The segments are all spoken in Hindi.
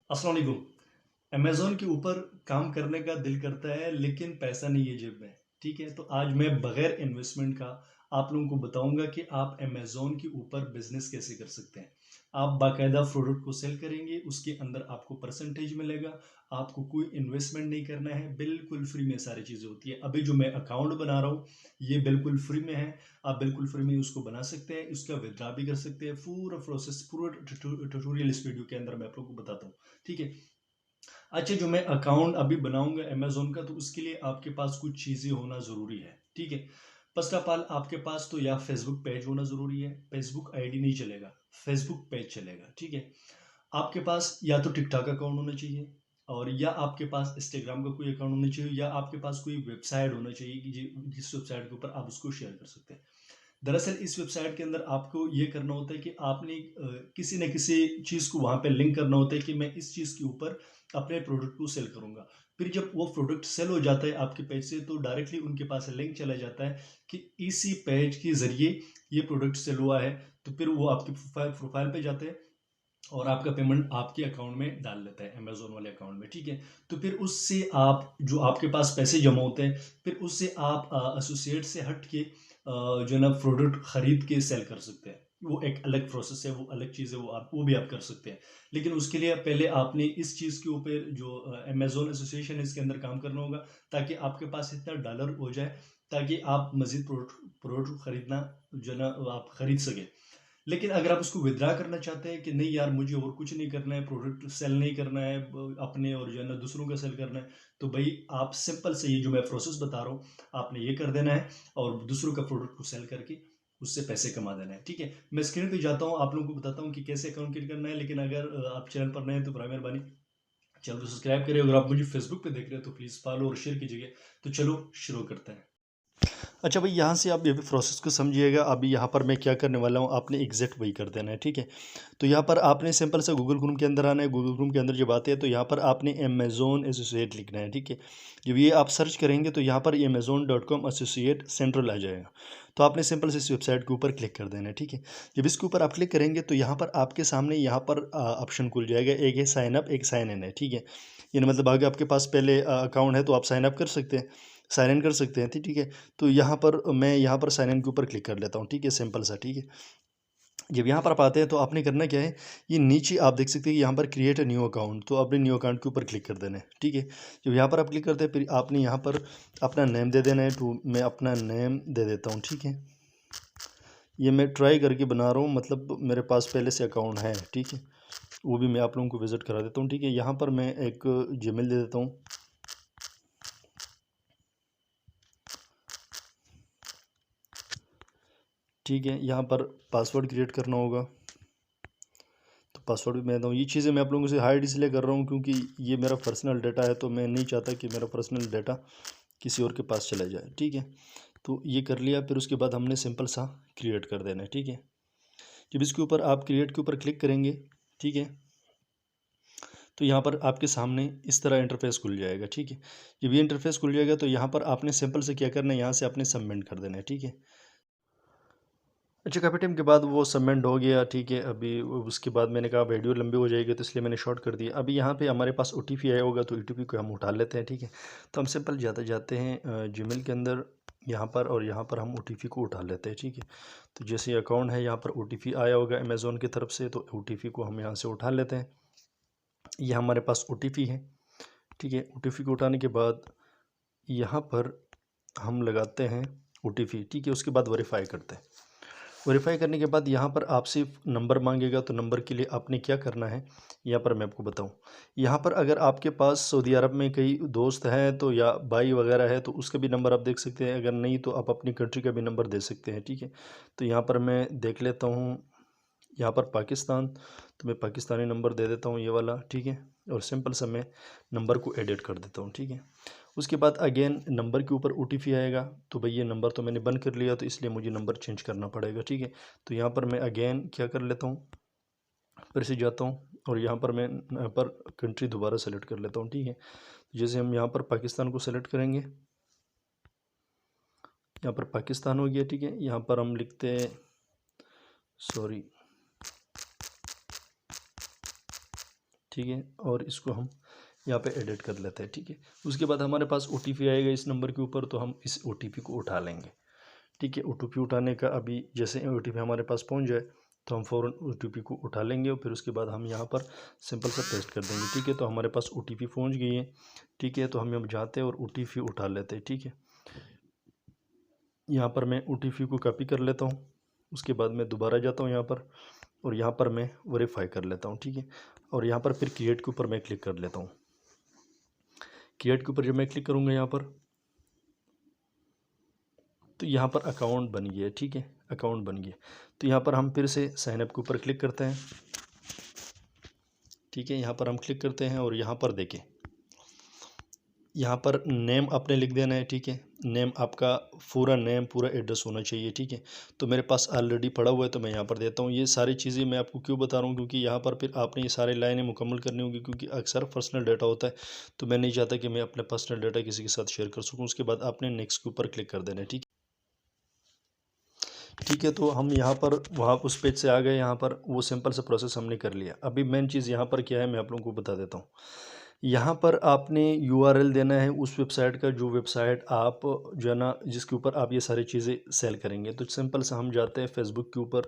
अस्सलाम वालेकुम। अमेज़न के ऊपर काम करने का दिल करता है लेकिन पैसा नहीं है जेब में। ठीक है, तो आज मैं बगैर इन्वेस्टमेंट का आप लोगों को बताऊंगा कि आप अमेज़न के ऊपर बिजनेस कैसे कर सकते हैं। आप बाकायदा प्रोडक्ट को सेल करेंगे, उसके अंदर आपको परसेंटेज मिलेगा। आपको कोई इन्वेस्टमेंट नहीं करना है, बिल्कुल फ्री में सारी चीज़ें होती है। अभी जो मैं अकाउंट बना रहा हूँ ये बिल्कुल फ्री में है। आप बिल्कुल फ्री में उसको बना सकते हैं, उसका विड्रॉ भी कर सकते हैं। पूरा प्रोसेस पूरा ट्यूटोरियल इस वीडियो के अंदर मैं आप लोगों को बताता हूँ। ठीक है। अच्छा, जो मैं अकाउंट अभी बनाऊंगा अमेजोन का, तो उसके लिए आपके पास कुछ चीजें होना जरूरी है। ठीक है। फर्स्ट ऑफ ऑल आपके पास तो या फेसबुक पेज होना जरूरी है। फेसबुक आईडी नहीं चलेगा, फेसबुक पेज चलेगा। ठीक है। आपके पास या तो टिकटॉक अकाउंट होना चाहिए, और या आपके पास इंस्टाग्राम का कोई अकाउंट होना चाहिए, या आपके पास कोई वेबसाइट होना चाहिए कि जिस वेबसाइट के ऊपर आप उसको शेयर कर सकते हैं। दरअसल इस वेबसाइट के अंदर आपको ये करना होता है कि आपने किसी न किसी चीज़ को वहाँ पे लिंक करना होता है कि मैं इस चीज़ के ऊपर अपने प्रोडक्ट को सेल करूँगा। फिर जब वो प्रोडक्ट सेल हो जाता है आपके पेज से, तो डायरेक्टली उनके पास लिंक चला जाता है कि इसी पेज के ज़रिए ये प्रोडक्ट सेल हुआ है। तो फिर वो आपके प्रोफाइल पे जाते हैं और आपका पेमेंट आपके अकाउंट में डाल लेता है, अमेजोन वाले अकाउंट में। ठीक है। तो फिर उससे आप जो आपके पास पैसे जमा होते हैं, फिर उससे आप एसोसिएट से हट के जो है ना प्रोडक्ट खरीद के सेल कर सकते हैं। वो एक अलग प्रोसेस है, वो अलग चीज़ है, वो भी आप कर सकते हैं। लेकिन उसके लिए पहले आपने इस चीज़ के ऊपर जो अमेजोन एसोसिएशन है इसके अंदर काम करना होगा, ताकि आपके पास इतना डॉलर हो जाए ताकि आप मजीद प्रोडक्ट प्रोडक्ट खरीदना जो है ना आप खरीद सके। लेकिन अगर आप उसको विदड्रा करना चाहते हैं कि नहीं यार मुझे और कुछ नहीं करना है, प्रोडक्ट सेल नहीं करना है, अपने और जो है ना दूसरों का सेल करना है, तो भाई आप सिंपल से ये जो मैं प्रोसेस बता रहा हूँ आपने ये कर देना है, और दूसरों का प्रोडक्ट को सेल करके उससे पैसे कमा देना है। ठीक है। मैं स्क्रीन पे जाता हूँ, आप लोगों को बताता हूँ कि कैसे अकाउंट क्रिएट करना है। लेकिन अगर आप चैनल पर नए हैं तो बराबर मेहरबानी चैनल को सब्सक्राइब करें। अगर आप मुझे फेसबुक पे देख रहे हैं तो प्लीज़ फॉलो और शेयर कीजिएगा। तो चलो शुरू करते हैं। अच्छा भाई, यहाँ से आप ये भी प्रोसेस को समझिएगा। अभी यहाँ पर मैं क्या करने वाला हूँ, आपने एग्जैक्ट वही कर देना है। ठीक है। तो यहाँ पर आपने सिंपल सा गूगल क्रोम के अंदर आना है। गूगल क्रोम के अंदर जब आते हैं तो यहाँ पर आपने अमेजोन एसोसिएट लिखना है। ठीक है। जब ये आप सर्च करेंगे तो यहाँ पर amazon.com एसोसिएट सेंट्रल आ जाएगा। तो आपने सिंपल से इस वेबसाइट के ऊपर क्लिक कर देना है। ठीक है। जब इसके ऊपर आप क्लिक करेंगे तो यहाँ पर आपके सामने यहाँ पर ऑप्शन खुल जाएगा। एक है साइन अप, एक साइन इन है। ठीक है। यानी मतलब आगे आपके पास पहले अकाउंट है तो आप साइन अप कर सकते हैं, साइन इन कर सकते हैं। ठीक है। तो यहाँ पर मैं यहाँ पर साइन इन के ऊपर क्लिक कर लेता हूँ। ठीक है, सिंपल सा। ठीक है। जब यहाँ पर आप आते हैं तो आपने करना क्या है, ये नीचे आप देख सकते हैं कि यहाँ पर क्रिएट अ न्यू अकाउंट, तो आपने न्यू अकाउंट के ऊपर क्लिक कर देना है। ठीक है। जब यहाँ पर आप क्लिक करते हैं फिर आपने यहाँ पर अपना नेम दे देना है। तो मैं अपना नेम दे देता हूँ। ठीक है। ये मैं ट्राई करके बना रहा हूँ, मतलब मेरे पास पहले से अकाउंट है। ठीक है। वो भी मैं आप लोगों को विज़िट करा देता हूँ। ठीक है। यहाँ पर मैं एक जीमेल दे देता हूँ। ठीक है। यहाँ पर पासवर्ड क्रिएट करना होगा, तो पासवर्ड भी मैं देता हूँ। ये चीज़ें मैं आप लोगों से हाइड इसलिए कर रहा हूँ क्योंकि ये मेरा पर्सनल डाटा है, तो मैं नहीं चाहता कि मेरा पर्सनल डाटा किसी और के पास चला जाए। ठीक है। तो ये कर लिया, फिर उसके बाद हमने सिंपल सा क्रिएट कर देना है। ठीक है। जब इसके ऊपर आप क्रिएट के ऊपर क्लिक करेंगे, ठीक है, तो यहाँ पर आपके सामने इस तरह इंटरफेस खुल जाएगा। ठीक है। जब ये इंटरफेस खुल जाएगा तो यहाँ पर आपने सिंपल से क्या करना है, यहाँ से आपने सबमिट कर देना है। ठीक है। अच्छा, काफ़ी टाइम के बाद वो सबमिट हो गया। ठीक है। अभी उसके बाद मैंने कहा वीडियो लंबी हो जाएगी, तो इसलिए मैंने शॉर्ट कर दिया। अभी यहाँ पे हमारे पास ओटीपी आया होगा, तो ओटीपी को हम उठा लेते हैं। ठीक है। तो हम सिंपल जाते जाते हैं जीमेल के अंदर यहाँ पर, और यहाँ पर हम ओटीपी को उठा लेते हैं। ठीक है। तो जैसे अकाउंट है यहाँ पर ओटीपी आया होगा अमेज़ोन की तरफ से, तो ओटीपी को हम यहाँ से उठा लेते हैं। ये हमारे पास ओटीपी है। ठीक है। ओटीपी को उठाने के बाद यहाँ पर हम लगाते हैं ओटीपी। ठीक है। उसके बाद वेरीफाई करते हैं। वेरीफाई करने के बाद यहाँ पर आपसे नंबर मांगेगा, तो नंबर के लिए आपने क्या करना है यहाँ पर मैं आपको बताऊँ। यहाँ पर अगर आपके पास सऊदी अरब में कई दोस्त हैं तो या भाई वगैरह है तो उसका भी नंबर आप देख सकते हैं। अगर नहीं तो आप अपनी कंट्री का भी नंबर दे सकते हैं। ठीक है। तो यहाँ पर मैं देख लेता हूँ, यहाँ पर पाकिस्तान, तो मैं पाकिस्तानी नंबर दे देता हूँ ये वाला। ठीक है। और सिंपल सा मैं नंबर को एडिट कर देता हूँ। ठीक है। उसके बाद अगेन नंबर के ऊपर ओटीपी आएगा, तो भाई ये नंबर तो मैंने बंद कर लिया, तो इसलिए मुझे नंबर चेंज करना पड़ेगा। ठीक है। तो यहाँ पर मैं अगेन क्या कर लेता हूँ, फिर से जाता हूँ और यहाँ पर मैं यहाँ पर कंट्री दोबारा सेलेक्ट कर लेता हूँ। ठीक है। जैसे हम यहाँ पर पाकिस्तान को सेलेक्ट करेंगे, यहाँ पर पाकिस्तान हो गया। ठीक है। यहाँ पर हम लिखते हैं, सॉरी, ठीक है, और इसको हम यहाँ पे एडिट कर लेते हैं। ठीक है, उसके बाद हमारे पास OTP आएगा इस नंबर के ऊपर, तो हम इस OTP को उठा लेंगे। ठीक है, OTP उठाने का अभी जैसे OTP हमारे पास पहुँच जाए तो हम फ़ौरन OTP को उठा लेंगे और फिर उसके बाद हम यहाँ पर सिंपल सा पेस्ट कर देंगे। ठीक है, तो हमारे पास OTP पहुँच गई है। ठीक है, तो हम अब जाते हैं और OTP उठा लेते हैं। ठीक है, यहाँ पर मैं OTP को कॉपी कर लेता हूँ। उसके बाद मैं दोबारा जाता हूँ यहाँ पर और यहाँ पर मैं वेरीफाई कर लेता हूँ। ठीक है, और यहाँ पर फिर क्रिएट के ऊपर मैं क्लिक कर लेता हूँ। क्रिएट के ऊपर जब मैं क्लिक करूँगा यहाँ पर, तो यहाँ पर अकाउंट बन गया है। ठीक है, अकाउंट बन गया, तो यहाँ पर हम फिर से साइन अप के ऊपर क्लिक करते हैं। ठीक है, यहाँ पर हम क्लिक करते हैं और यहाँ पर देखें, यहाँ पर नेम आपने लिख देना है। ठीक है, नेम आपका पूरा नेम पूरा एड्रेस होना चाहिए। ठीक है, तो मेरे पास ऑलरेडी पड़ा हुआ है तो मैं यहाँ पर देता हूँ। ये सारी चीज़ें मैं आपको क्यों बता रहा हूँ, क्योंकि यहाँ पर फिर आपने ये सारी लाइनें मुकम्मल करनी होगी, क्योंकि अक्सर पर्सनल डाटा होता है, तो मैं नहीं चाहता कि मैं अपना पर्सनल डाटा किसी के साथ शेयर कर सकूँ। उसके बाद आपने नेक्स्ट के ऊपर क्लिक कर देना है। ठीक है, तो हम यहाँ पर वहाँ उस पेज से आ गए। यहाँ पर वो सिंपल सा प्रोसेस हमने कर लिया। अभी मेन चीज़ यहाँ पर क्या है मैं आप लोगों को बता देता हूँ। यहाँ पर आपने URL देना है उस वेबसाइट का, जो वेबसाइट आप जो है ना जिसके ऊपर आप ये सारी चीज़ें सेल करेंगे। तो सिंपल से हम जाते हैं फेसबुक के ऊपर।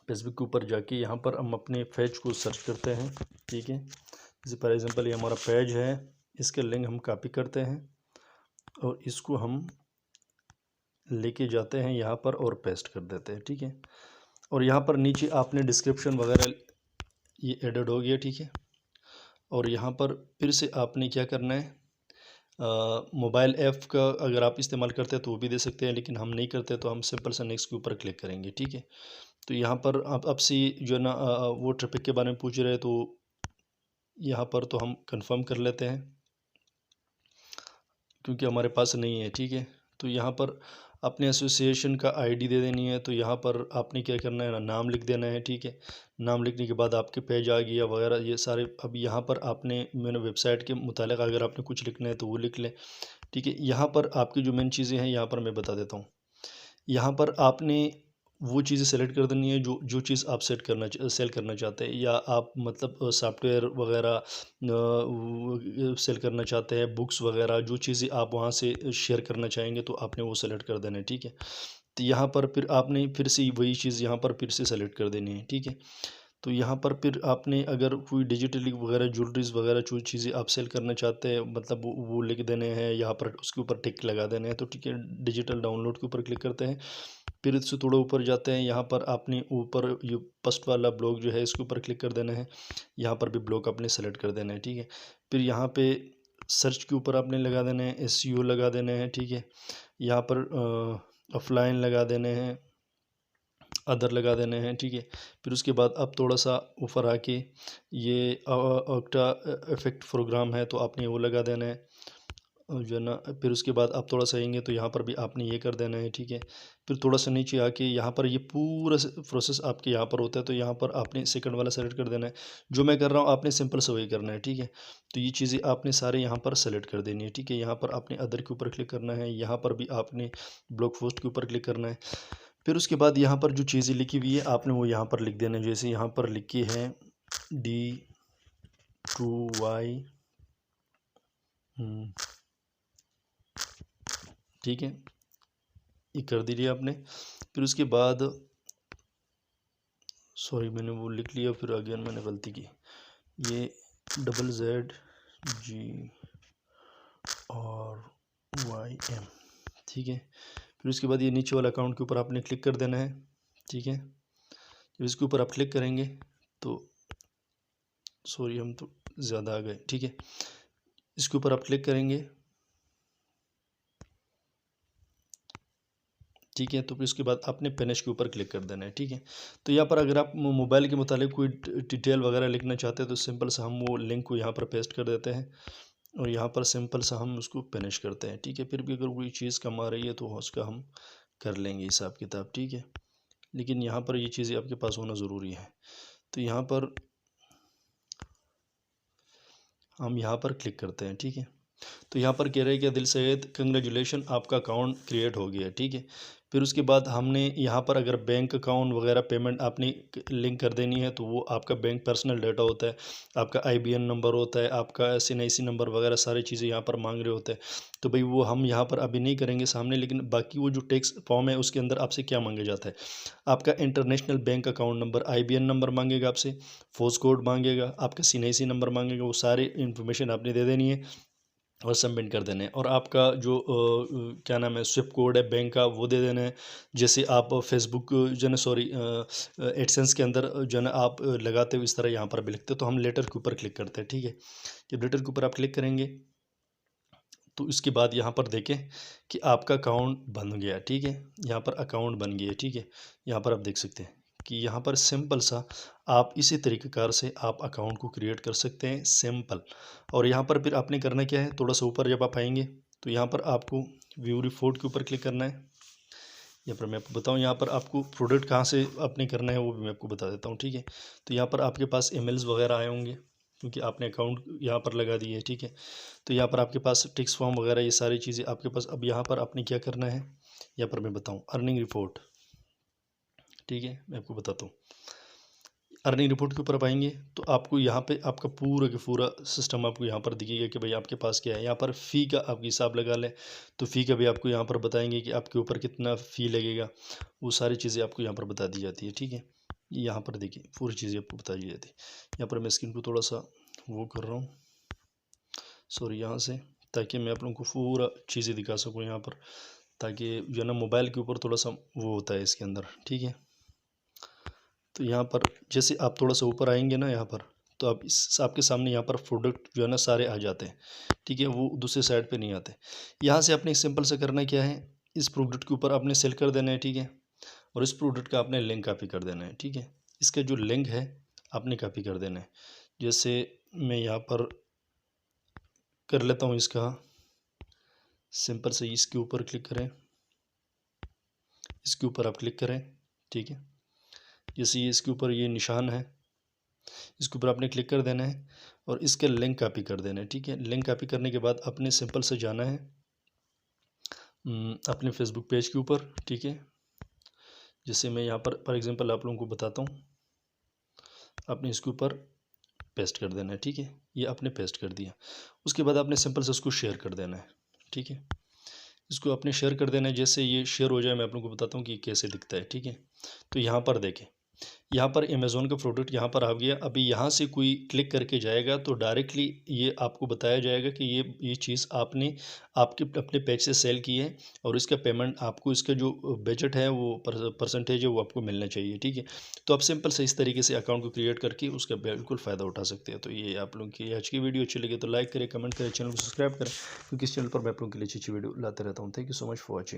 फेसबुक के ऊपर जाके यहाँ पर हम अपने पेज को सर्च करते हैं। ठीक है, जैसे फॉर एग्जांपल ये हमारा पेज है, इसके लिंक हम कॉपी करते हैं और इसको हम लेके जाते हैं यहाँ पर और पेस्ट कर देते हैं। ठीक है, और यहाँ पर नीचे आपने डिस्क्रिप्शन वगैरह ये एडेड हो गया। ठीक है, और यहाँ पर फिर से आपने क्या करना है, मोबाइल ऐप का अगर आप इस्तेमाल करते हैं तो वो भी दे सकते हैं, लेकिन हम नहीं करते तो हम सिंपल सा नेक्स्ट के ऊपर क्लिक करेंगे। ठीक है, तो यहाँ पर आप आपसे जो है ना वो ट्रैफिक के बारे में पूछ रहे हैं, तो यहाँ पर तो हम कंफर्म कर लेते हैं क्योंकि हमारे पास नहीं है। ठीक है, तो यहाँ पर अपने एसोसिएशन का आईडी दे देनी है। तो यहाँ पर आपने क्या करना है ना, नाम लिख देना है। ठीक है, नाम लिखने के बाद आपके पेज आ गया वगैरह ये सारे। अब यहाँ पर आपने मैंने वेबसाइट के मुतालिक अगर आपने कुछ लिखना है तो वो लिख लें। ठीक है, यहाँ पर आपकी जो मेन चीज़ें हैं यहाँ पर मैं बता देता हूँ। यहाँ पर आपने वो चीज़ें सेलेक्ट कर देनी है जो जो चीज़ आप सेल करना चाहते हैं, या आप मतलब सॉफ्टवेयर वगैरह सेल करना चाहते हैं, बुक्स वगैरह जो चीज़ें आप वहाँ से शेयर करना चाहेंगे तो आपने वो सेलेक्ट कर देना है। ठीक है, तो यहाँ पर फिर आपने फिर से वही चीज़ यहाँ पर फिर से सेलेक्ट कर देनी है। ठीक है, तो यहाँ पर फिर आपने अगर कोई डिजिटली वगैरह ज्वेलरीज वगैरह जो चीज़ें आप सेल करना चाहते हैं, मतलब वो लिख देने हैं यहाँ पर, उसके ऊपर टिक लगा देने हैं। तो ठीक है, डिजिटल डाउनलोड के ऊपर क्लिक करते हैं, फिर इससे थोड़ा ऊपर जाते हैं। यहाँ पर आपने ऊपर ये फर्स्ट वाला ब्लॉग जो है इसके ऊपर क्लिक कर देना है। यहाँ पर भी ब्लॉग आपने सेलेक्ट कर देना है। ठीक है, फिर यहाँ पे सर्च के ऊपर आपने लगा देना है, SEO लगा देना है। ठीक है, यहाँ पर ऑफलाइन लगा देने हैं, अदर लगा देने हैं। ठीक है, फिर उसके बाद अब थोड़ा सा ऊपर आके ये ऑक्टा इफेक्ट प्रोग्राम है तो आपने वो लगा देना है जो है ना। फिर उसके बाद आप थोड़ा सा आएंगे तो यहाँ पर भी आपने ये कर देना है। ठीक है, फिर थोड़ा सा नीचे आके यहाँ पर ये पूरा प्रोसेस आपके यहाँ पर होता है, तो यहाँ पर आपने सेकंड वाला सेलेक्ट कर देना है। जो मैं कर रहा हूँ आपने सिंपल से वही करना है। ठीक है, तो ये चीज़ें आपने सारे यहाँ पर सेलेक्ट कर देनी है। ठीक है, यहाँ पर आपने अदर के ऊपर क्लिक करना है, यहाँ पर भी आपने ब्लॉग पोस्ट के ऊपर क्लिक करना है। फिर उसके बाद यहाँ पर जो चीज़ें लिखी हुई है आपने वो यहाँ पर लिख देना है। जैसे यहाँ पर लिखी है D2Y। ठीक है, ये कर दीजिए आपने। फिर उसके बाद सॉरी मैंने वो लिख लिया, फिर अगेन मैंने गलती की। ये ZZGRYM। ठीक है, फिर उसके बाद ये नीचे वाला अकाउंट के ऊपर आपने क्लिक कर देना है। ठीक है, जब इसके ऊपर आप क्लिक करेंगे तो सॉरी हम तो ज़्यादा आ गए। ठीक है, इसके ऊपर आप क्लिक करेंगे। ठीक है, तो फिर उसके बाद आपने फिनिश के ऊपर क्लिक कर देना है। ठीक है, तो यहाँ पर अगर आप मोबाइल के मुतालिक कोई डिटेल वगैरह लिखना चाहते हैं तो सिंपल सा हम वो लिंक को यहाँ पर पेस्ट कर देते हैं और यहाँ पर सिंपल सा हम उसको फिनिश करते हैं। ठीक है, फिर भी अगर कोई चीज़ कम आ रही है तो उसका हम कर लेंगे हिसाब किताब। ठीक है, लेकिन यहाँ पर ये चीज़ें आपके पास होना ज़रूरी है। तो यहाँ पर हम यहाँ पर क्लिक करते हैं। ठीक है, तो तो यहाँ पर कह रहे हैं कि दिल सैयद कंग्रेचुलेशन, आपका अकाउंट क्रिएट हो गया, ठीक है। फिर उसके बाद हमने यहाँ पर अगर बैंक अकाउंट वगैरह पेमेंट आपने लिंक कर देनी है तो वो आपका बैंक पर्सनल डाटा होता है, आपका IBN नंबर होता है, आपका SNIC नंबर वगैरह सारी चीज़ें यहाँ पर मांग रहे होते हैं। तो भाई वो हम यहाँ पर अभी नहीं करेंगे सामने, लेकिन बाकी वो जो टैक्स फॉर्म है उसके अंदर आपसे क्या मांगा जाता है, आपका international bank account number IBN number मांगेगा आपसे, फोर्स कोड मांगेगा, आपका CNIC नंबर मांगेगा, वो सारी इन्फॉर्मेशन आपने दे देनी है और सबमिट कर देना है। और आपका जो क्या नाम है स्विफ्ट कोड है बैंक का वो दे देना है। जैसे आप फेसबुक जो है सॉरी एडसेंस के अंदर जो है ना आप लगाते हो इस तरह यहाँ पर भी लिखते हो। तो हम लेटर के ऊपर क्लिक करते हैं, ठीक है। जब लेटर के ऊपर आप क्लिक करेंगे तो इसके बाद यहाँ पर देखें कि आपका अकाउंट बन गया, ठीक है। यहाँ पर अकाउंट बन गया, ठीक है। यहाँ पर आप देख सकते हैं कि यहाँ पर सिंपल सा आप इसी तरीक़ेकार से आप अकाउंट को क्रिएट कर सकते हैं, सिंपल। और यहाँ पर फिर आपने करना क्या है, थोड़ा सा ऊपर जब आप आएंगे तो यहाँ पर आपको व्यू रिपोर्ट के ऊपर क्लिक करना है। यहाँ पर मैं आपको बताऊँ, यहाँ पर आपको प्रोडक्ट कहाँ से आपने करना है वो भी मैं आपको बता देता हूँ, ठीक है। तो यहाँ पर आपके पास ईमेल्स वगैरह आए होंगे क्योंकि आपने अकाउंट यहाँ पर लगा दिए है, ठीक है। तो यहाँ पर आपके पास टेक्स्ट फॉर्म वगैरह ये सारी चीज़ें आपके पास। अब यहाँ पर आपने क्या करना है, यहाँ पर मैं बताऊँ अर्निंग रिपोर्ट, ठीक है। मैं आपको बताता हूँ अर्निंग रिपोर्ट के ऊपर आप आएंगे तो आपको यहाँ पे आपका पूरा का पूरा सिस्टम आपको यहाँ पर दिखेगा कि भाई आपके पास क्या है। यहाँ पर फ़ी का आप हिसाब लगा लें तो फ़ी का भी आपको यहाँ पर बताएंगे कि आपके ऊपर कितना फ़ी लगेगा, वो सारी चीज़ें आपको यहाँ पर बता दी जाती है, ठीक है। यहाँ पर देखिए पूरी चीज़ें आपको बता दी जाती है। यहाँ पर मैं स्क्रीन को थोड़ा सा वो कर रहा हूँ, सॉरी यहाँ से, ताकि मैं आप लोगों को पूरा चीज़ें दिखा सकूँ यहाँ पर, ताकि जो है ना मोबाइल के ऊपर थोड़ा सा वो होता है इसके अंदर, ठीक है। तो यहाँ पर जैसे आप थोड़ा सा ऊपर आएंगे ना यहाँ पर, तो आप इस आपके सामने यहाँ पर प्रोडक्ट जो है ना सारे आ जाते हैं, ठीक है। वो दूसरे साइड पे नहीं आते। यहाँ से आपने सिंपल से करना क्या है, इस प्रोडक्ट के ऊपर आपने सेल कर देना है, ठीक है। और इस प्रोडक्ट का आपने लिंक कॉपी कर देना है, ठीक है। इसका जो लिंक है आपने कॉपी कर देना है। जैसे मैं यहाँ पर कर लेता हूँ इसका, सिंपल से इसके ऊपर क्लिक करें, इसके ऊपर आप क्लिक करें, ठीक है। जैसे ये इसके ऊपर ये निशान है, इसके ऊपर आपने क्लिक कर देना है और इसके लिंक कॉपी कर देना है, ठीक है। लिंक कॉपी करने के बाद अपने सिंपल से जाना है अपने फेसबुक पेज के ऊपर, ठीक है। जैसे मैं यहाँ पर फॉर एग्जांपल आप लोगों को बताता हूँ, आपने इसके ऊपर पेस्ट कर देना है, ठीक है। ये आपने पेस्ट कर दिया, उसके बाद आपने सिंपल से उसको शेयर कर देना है, ठीक है। इसको आपने शेयर कर देना है। जैसे ये शेयर हो जाए मैं आप लोगों को बताता हूँ कि कैसे दिखता है, ठीक है। तो यहाँ पर देखें, यहाँ पर अमेज़ोन का प्रोडक्ट यहाँ पर आ गया। अभी यहाँ से कोई क्लिक करके जाएगा तो डायरेक्टली ये आपको बताया जाएगा कि ये चीज़ आपने आपके अपने पेज से सेल की है और इसका पेमेंट आपको, इसका जो बजट है वो परसेंटेज है वो आपको मिलना चाहिए, ठीक है। तो आप सिंपल से इस तरीके से अकाउंट को क्रिएट करके उसका बिल्कुल फ़ायदा उठा सकते हैं। तो ये आप लोगों की आज की वीडियो अच्छी लगी तो लाइक करें, कमेंट करें, चैनल को सब्सक्राइब करें, क्योंकि इस चैनल पर मैं आप लोगों के लिए अच्छी वीडियो लाते रहता हूँ। Thank you so much for watching.